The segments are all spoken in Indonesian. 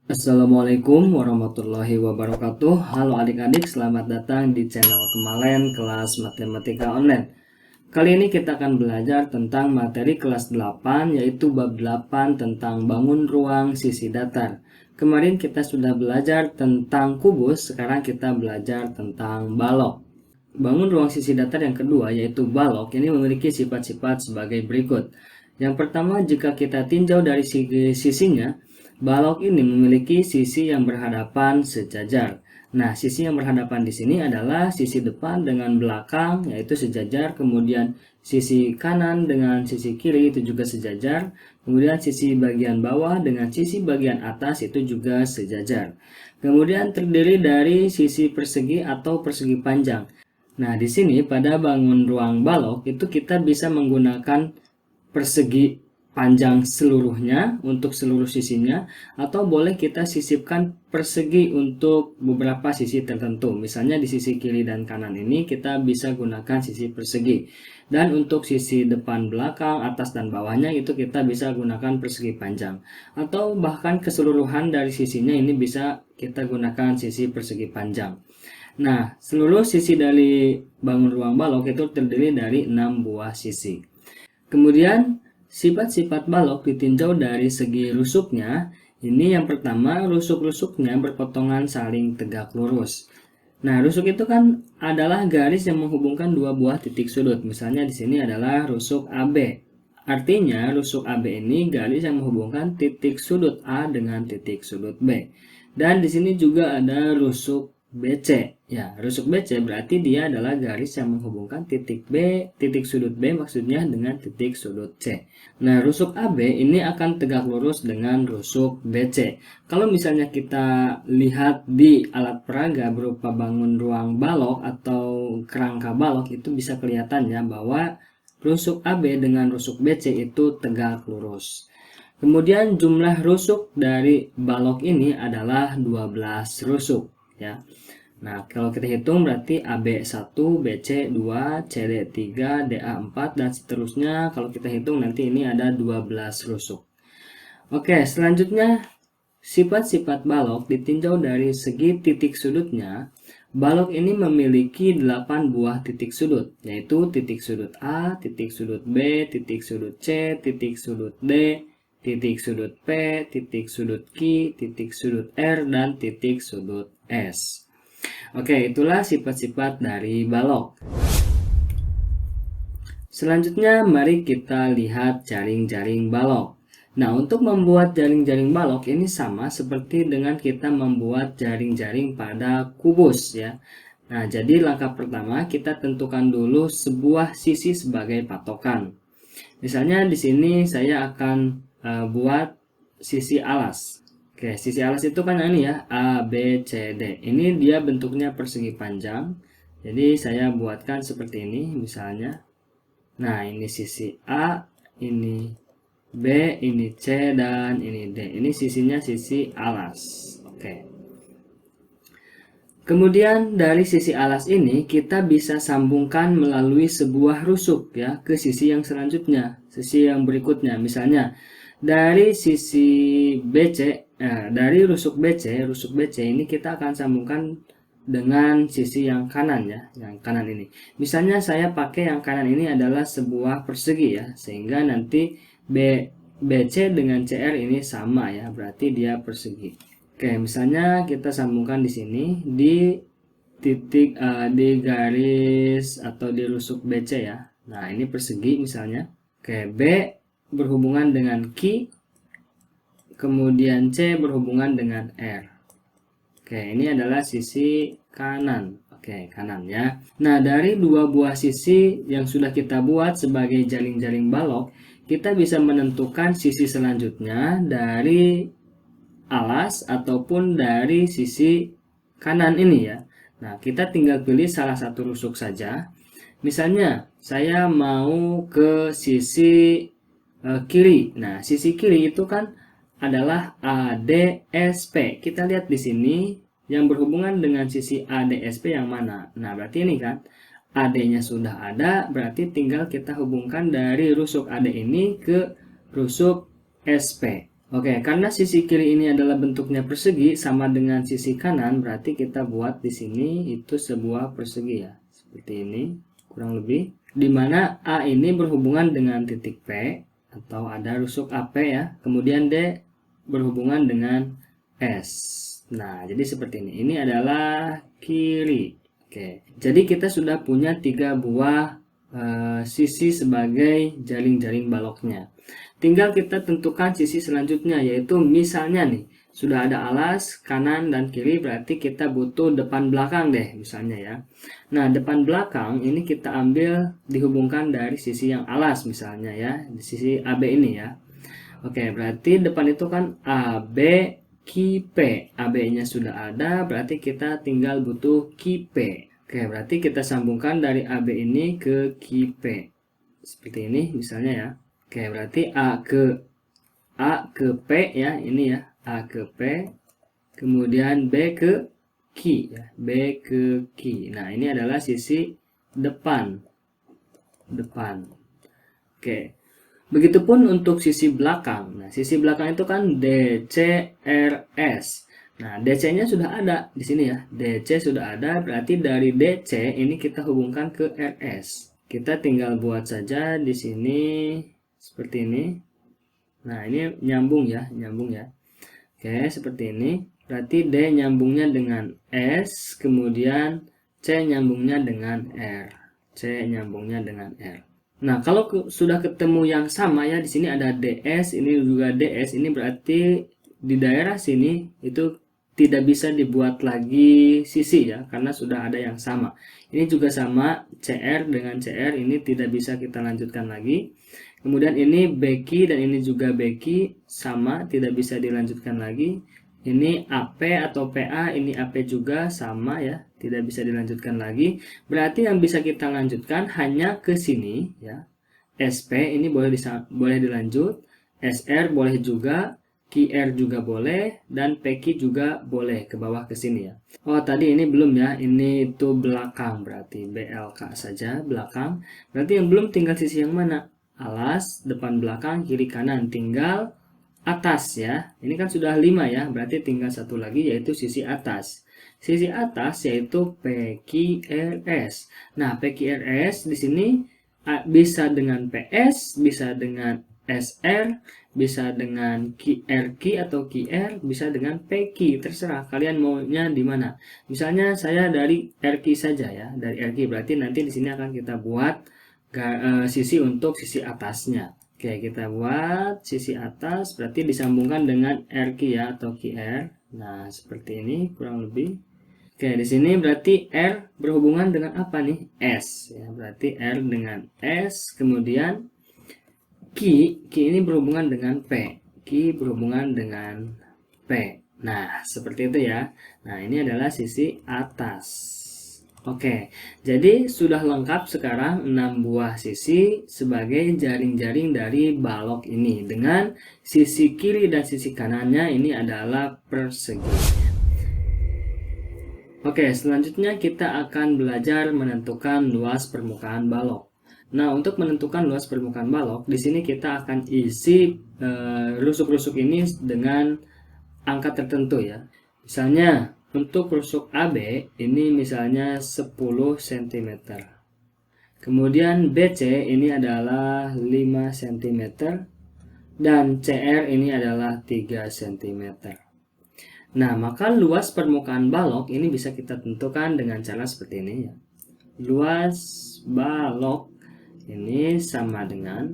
Assalamualaikum warahmatullahi wabarakatuh. Halo adik-adik, selamat datang di channel Kemalen kelas Matematika Online. Kali ini kita akan belajar tentang materi kelas 8, yaitu bab 8 tentang bangun ruang sisi datar. Kemarin kita sudah belajar tentang kubus, sekarang kita belajar tentang balok. Bangun ruang sisi datar yang kedua, yaitu balok, ini memiliki sifat-sifat sebagai berikut. Yang pertama, jika kita tinjau dari sisinya, balok ini memiliki sisi yang berhadapan sejajar. Nah, sisi yang berhadapan di sini adalah sisi depan dengan belakang, yaitu sejajar. Kemudian sisi kanan dengan sisi kiri itu juga sejajar. Kemudian sisi bagian bawah dengan sisi bagian atas itu juga sejajar. Kemudian terdiri dari sisi persegi atau persegi panjang. Nah, di sini pada bangun ruang balok itu kita bisa menggunakan persegi panjang seluruhnya untuk seluruh sisinya, atau boleh kita sisipkan persegi untuk beberapa sisi tertentu. Misalnya di sisi kiri dan kanan ini kita bisa gunakan sisi persegi, dan untuk sisi depan, belakang, atas dan bawahnya itu kita bisa gunakan persegi panjang, atau bahkan keseluruhan dari sisinya ini bisa kita gunakan sisi persegi panjang. Nah, seluruh sisi dari bangun ruang balok itu terdiri dari 6 buah sisi. Kemudian sifat-sifat balok ditinjau dari segi rusuknya. Ini yang pertama, rusuk-rusuknya berpotongan saling tegak lurus. Nah, rusuk itu kan adalah garis yang menghubungkan dua buah titik sudut. Misalnya di sini adalah rusuk AB. Artinya, rusuk AB ini garis yang menghubungkan titik sudut A dengan titik sudut B. Dan di sini juga ada rusuk BC. Ya, rusuk BC berarti dia adalah garis yang menghubungkan titik B, titik sudut B maksudnya dengan titik sudut C. Nah, rusuk AB ini akan tegak lurus dengan rusuk BC. Kalau misalnya kita lihat di alat peraga berupa bangun ruang balok atau kerangka balok, itu bisa kelihatan ya bahwa rusuk AB dengan rusuk BC itu tegak lurus. Kemudian jumlah rusuk dari balok ini adalah 12 rusuk ya. Nah, kalau kita hitung berarti AB 1, BC 2, CD 3, DA 4 dan seterusnya. Kalau kita hitung nanti ini ada 12 rusuk. Oke, selanjutnya sifat-sifat balok ditinjau dari segi titik sudutnya. Balok ini memiliki 8 buah titik sudut, yaitu titik sudut A, titik sudut B, titik sudut C, titik sudut D, titik sudut P, titik sudut Q, titik sudut R, dan titik sudut S. Oke, itulah sifat-sifat dari balok. Selanjutnya, mari kita lihat jaring-jaring balok. Nah, untuk membuat jaring-jaring balok ini sama seperti dengan kita membuat jaring-jaring pada kubus ya. Nah, jadi langkah pertama kita tentukan dulu sebuah sisi sebagai patokan. Misalnya di sini saya akan buat sisi alas. Oke, sisi alas itu kan ini ya, A, B, C, D. Ini dia bentuknya persegi panjang. Jadi saya buatkan seperti ini misalnya. Nah, ini sisi A, ini B, ini C, dan ini D. Ini sisinya sisi alas. Oke. Kemudian dari sisi alas ini kita bisa sambungkan melalui sebuah rusuk ya ke sisi yang selanjutnya, sisi yang berikutnya. Misalnya dari sisi BC, dari rusuk BC ini kita akan sambungkan dengan sisi yang kanan ya, yang kanan ini. Misalnya saya pakai yang kanan ini adalah sebuah persegi ya, sehingga nanti BC dengan CR ini sama ya, berarti dia persegi. Oke, misalnya kita sambungkan di sini di titik di garis atau di rusuk BC ya. Nah, ini persegi misalnya. Oke, B berhubungan dengan Q, kemudian C berhubungan dengan R. Oke, ini adalah sisi kanan. Oke, kanan ya. Nah, dari dua buah sisi yang sudah kita buat sebagai jaring-jaring balok, kita bisa menentukan sisi selanjutnya dari alas ataupun dari sisi kanan ini ya. Nah, kita tinggal pilih salah satu rusuk saja. Misalnya, saya mau ke sisi kiri. Nah, sisi kiri itu kan adalah ADSP. Kita lihat di sini yang berhubungan dengan sisi ADSP yang mana. Nah, berarti ini kan AD-nya sudah ada, berarti tinggal kita hubungkan dari rusuk AD ini ke rusuk SP. Oke, karena sisi kiri ini adalah bentuknya persegi sama dengan sisi kanan, berarti kita buat di sini itu sebuah persegi ya. Seperti ini, kurang lebih. Di mana A ini berhubungan dengan titik P atau ada rusuk AP ya. Kemudian D berhubungan dengan S. Nah, jadi seperti ini. Ini adalah kiri. Oke, jadi kita sudah punya 3 buah sisi sebagai jaring-jaring baloknya. Tinggal kita tentukan sisi selanjutnya, yaitu misalnya nih sudah ada alas kanan dan kiri, berarti kita butuh depan belakang deh misalnya ya. Nah, depan belakang ini kita ambil dihubungkan dari sisi yang alas misalnya ya, di sisi AB ini ya. Oke, berarti depan itu kan AB Q P. AB-nya sudah ada, berarti kita tinggal butuh Q P. Oke, berarti kita sambungkan dari AB ini ke Q P. Seperti ini misalnya ya. Oke, berarti A ke P ya, ini ya. A ke P. Kemudian B ke Q ya. B ke Q. Nah, ini adalah sisi depan. Oke. Begitupun untuk sisi belakang. Nah, sisi belakang itu kan DCRS. Nah, DC-nya sudah ada di sini ya. DC sudah ada, berarti dari DC ini kita hubungkan ke RS. Kita tinggal buat saja di sini seperti ini. Nah, ini nyambung ya. Oke, seperti ini. Berarti D nyambungnya dengan S, kemudian C nyambungnya dengan R. Nah, kalau sudah ketemu yang sama ya, di sini ada DS, ini juga DS, ini berarti di daerah sini itu tidak bisa dibuat lagi sisi ya, karena sudah ada yang sama. Ini juga sama, CR dengan CR ini tidak bisa kita lanjutkan lagi. Kemudian ini BQ dan ini juga BQ sama, tidak bisa dilanjutkan lagi. Ini AP atau PA, ini AP juga sama ya, tidak bisa dilanjutkan lagi. Berarti yang bisa kita lanjutkan hanya ke sini ya. SP ini boleh dilanjut, SR boleh juga, QR juga boleh, dan PQ juga boleh ke bawah ke sini ya. Oh, tadi ini belum ya, ini itu belakang, berarti BLK saja belakang. Berarti yang belum tinggal sisi yang mana? Alas, depan belakang, kiri kanan, tinggal atas ya. Ini kan sudah 5 ya, berarti tinggal satu lagi yaitu sisi atas. Sisi atas yaitu PQRS. Nah, PQRS di sini bisa dengan PS, bisa dengan SR, bisa dengan QRQ atau QR, bisa dengan PQ, terserah kalian maunya di mana. Misalnya saya dari RQ saja ya, dari RQ, berarti nanti di sini akan kita buat sisi untuk sisi atasnya. Oke, kita buat sisi atas, berarti disambungkan dengan RQ ya atau QR. Nah, seperti ini kurang lebih. Oke, di sini berarti R berhubungan dengan apa nih? S ya, berarti R dengan S, kemudian Q ini berhubungan dengan P. Q berhubungan dengan P. Nah, seperti itu ya. Nah, ini adalah sisi atas. Oke, jadi sudah lengkap sekarang 6 buah sisi sebagai jaring-jaring dari balok ini. Dengan sisi kiri dan sisi kanannya ini adalah persegi. Oke, selanjutnya kita akan belajar menentukan luas permukaan balok. Nah, untuk menentukan luas permukaan balok, di sini kita akan isi rusuk-rusuk ini dengan angka tertentu ya. Misalnya, untuk rusuk AB ini misalnya 10 cm. Kemudian BC ini adalah 5 cm. Dan CR ini adalah 3 cm. Nah, maka luas permukaan balok ini bisa kita tentukan dengan cara seperti ini ya. Luas balok ini sama dengan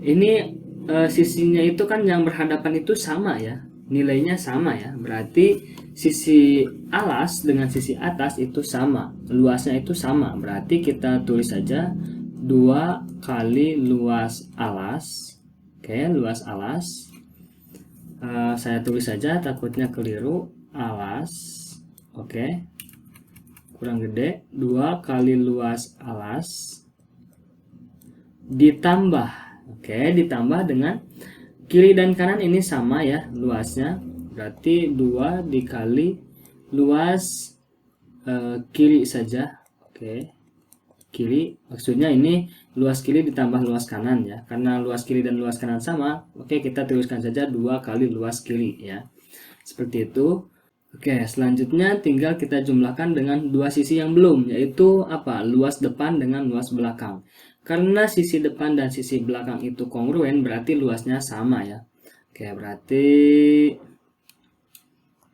ini sisinya itu kan yang berhadapan itu sama ya. Nilainya sama ya. Berarti sisi alas dengan sisi atas itu sama, luasnya itu sama, berarti kita tulis saja 2 kali luas alas. Oke, luas alas saya tulis saja, takutnya keliru, alas. Oke, kurang gede, 2 kali luas alas ditambah, oke, ditambah dengan kiri dan kanan ini sama ya luasnya. Berarti 2 dikali luas kiri saja. Oke. kiri, maksudnya ini luas kiri ditambah luas kanan ya. Karena luas kiri dan luas kanan sama, oke kita tuliskan saja 2 kali luas kiri ya. Seperti itu. Oke, selanjutnya tinggal kita jumlahkan dengan dua sisi yang belum, yaitu apa? Luas depan dengan luas belakang. Karena sisi depan dan sisi belakang itu kongruen, berarti luasnya sama ya. Oke, berarti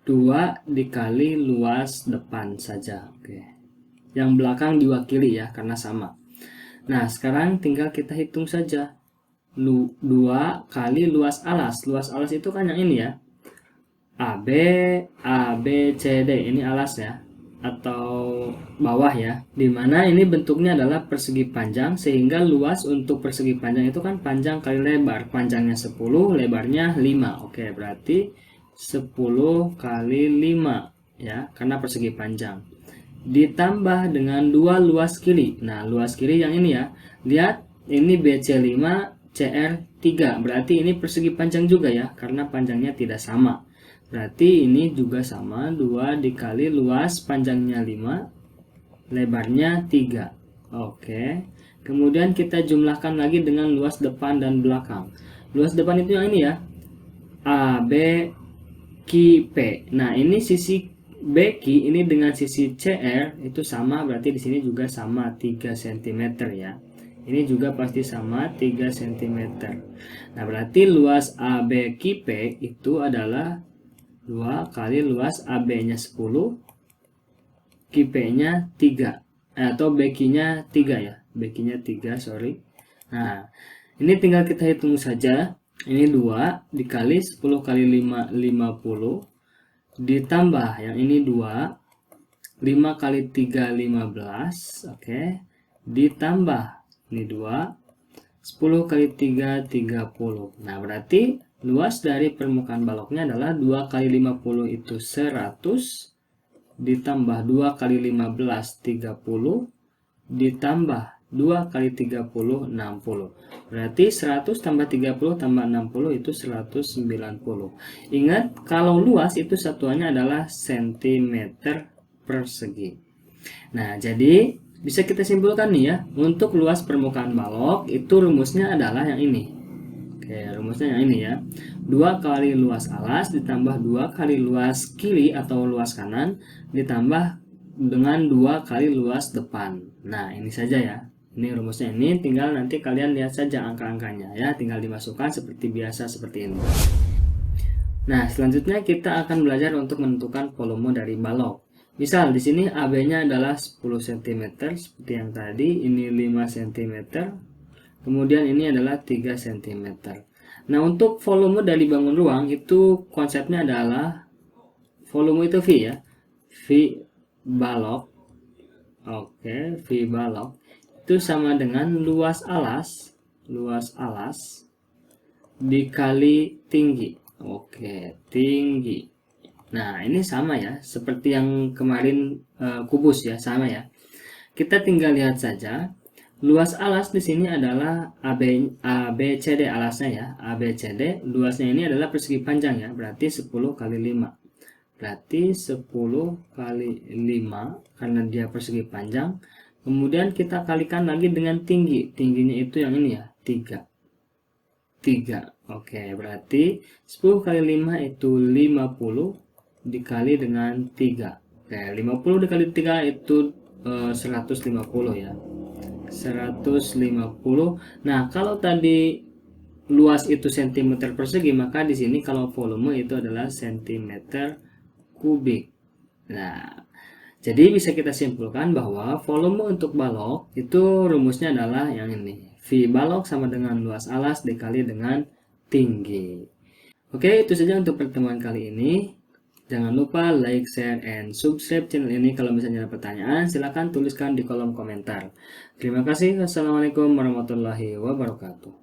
2 dikali luas depan saja. Oke. Yang belakang diwakili ya, karena sama. Nah, sekarang tinggal kita hitung saja. 2 kali luas alas. Luas alas itu kan yang ini ya. AB, C, D. Ini alas ya. Atau bawah ya. Dimana ini bentuknya adalah persegi panjang. Sehingga luas untuk persegi panjang itu kan panjang kali lebar. Panjangnya 10, lebarnya 5. Oke, berarti 10 kali 5 ya, karena persegi panjang. Ditambah dengan 2 luas kiri. Nah, luas kiri yang ini ya. Lihat, ini BC5, CR3. Berarti ini persegi panjang juga ya, karena panjangnya tidak sama. Berarti ini juga sama, 2 dikali luas panjangnya 5, lebarnya 3. Oke. Kemudian kita jumlahkan lagi dengan luas depan dan belakang. Luas depan itu yang ini ya. AB P. Nah, ini sisi BQ ini dengan sisi CR itu sama, berarti di sini juga sama 3 cm ya. Ini juga pasti sama 3 cm. Nah, berarti luas ABQP itu adalah 2 kali luas AB-nya 10, QP-nya 3. Atau BQ-nya 3 ya. BQ-nya 3, sorry. Nah, ini tinggal kita hitung saja. Ini 2 dikali 10 kali 5, 50. Ditambah yang ini 2, 5 kali 3, 15. Oke. Ditambah ini 2, 10 kali 3, 30. Nah, berarti luas dari permukaan baloknya adalah 2 kali 50 itu 100. Ditambah 2 kali 15, 30. Ditambah 2 kali 30, 60. Berarti 100 tambah 30 tambah 60 itu 190. Ingat, kalau luas itu satuannya adalah cm persegi. Nah, jadi bisa kita simpulkan nih ya, untuk luas permukaan balok itu rumusnya adalah yang ini. Oke, rumusnya yang ini ya. 2 kali luas alas ditambah 2 kali luas kiri atau luas kanan ditambah dengan 2 kali luas depan. Nah, ini saja ya. Ini rumusnya, ini tinggal nanti kalian lihat saja angka-angkanya ya, tinggal dimasukkan seperti biasa seperti ini. Nah, selanjutnya kita akan belajar untuk menentukan volume dari balok. Misal di sini AB-nya adalah 10 cm seperti yang tadi, ini 5 cm. Kemudian ini adalah 3 cm. Nah, untuk volume dari bangun ruang itu konsepnya adalah volume itu V ya. V balok. Oke, V balok itu sama dengan luas alas dikali tinggi. Oke, tinggi. Nah, ini sama ya, seperti yang kemarin kubus ya, sama ya. Kita tinggal lihat saja. Luas alas di sini adalah ABCD alasnya ya, ABCD. Luasnya ini adalah persegi panjang ya, berarti 10 kali 5. Berarti 10 kali 5 karena dia persegi panjang. Kemudian kita kalikan lagi dengan tinggi. Tingginya itu yang ini ya, 3. Oke, berarti 10 kali 5 itu 50 dikali dengan 3. Oke, 50 dikali 3 itu 150 ya. 150. Nah, kalau tadi luas itu cm persegi, maka di sini kalau volume itu adalah cm kubik. Nah, jadi bisa kita simpulkan bahwa volume untuk balok itu rumusnya adalah yang ini. V balok sama dengan luas alas dikali dengan tinggi. Oke, itu saja untuk pertemuan kali ini. Jangan lupa like, share, and subscribe channel ini. Kalau misalnya ada pertanyaan, silahkan tuliskan di kolom komentar. Terima kasih. Wassalamualaikum warahmatullahi wabarakatuh.